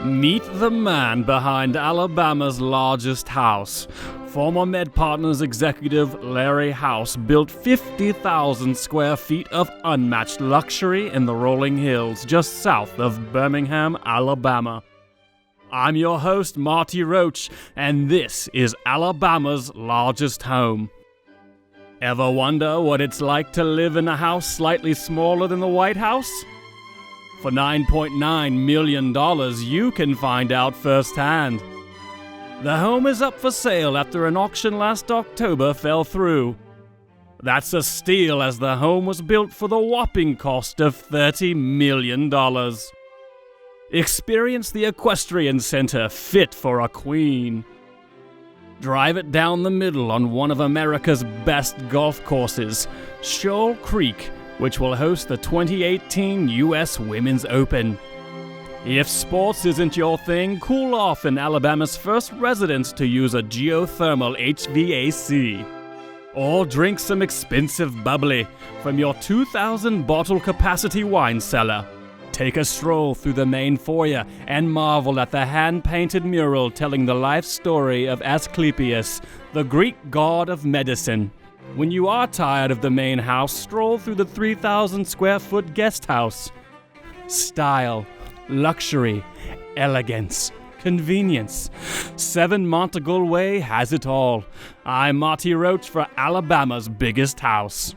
Meet the man behind Alabama's largest house. Former Med Partners executive Larry House built 50,000 square feet of unmatched luxury in the rolling hills just south of Birmingham, Alabama. I'm your host, Marty Roach, and this is Alabama's largest home. Ever wonder what it's like to live in a house slightly smaller than the White House? For $9.9 million, you can find out firsthand. The home is up for sale after an auction last October fell through. That's a steal, as the home was built for the whopping cost of $30 million. Experience the equestrian center fit for a queen. Drive it down the middle on one of America's best golf courses, Shoal Creek, which will host the 2018 U.S. Women's Open. If sports isn't your thing, cool off in Alabama's first residence to use a geothermal HVAC. Or drink some expensive bubbly from your 2,000 bottle capacity wine cellar. Take a stroll through the main foyer and marvel at the hand-painted mural telling the life story of Asclepius, the Greek god of medicine. When you are tired of the main house, stroll through the 3,000 square foot guest house. Style, luxury, elegance, convenience. 7 Monteagle Way has it all. I'm Marty Roach for Alabama's biggest house.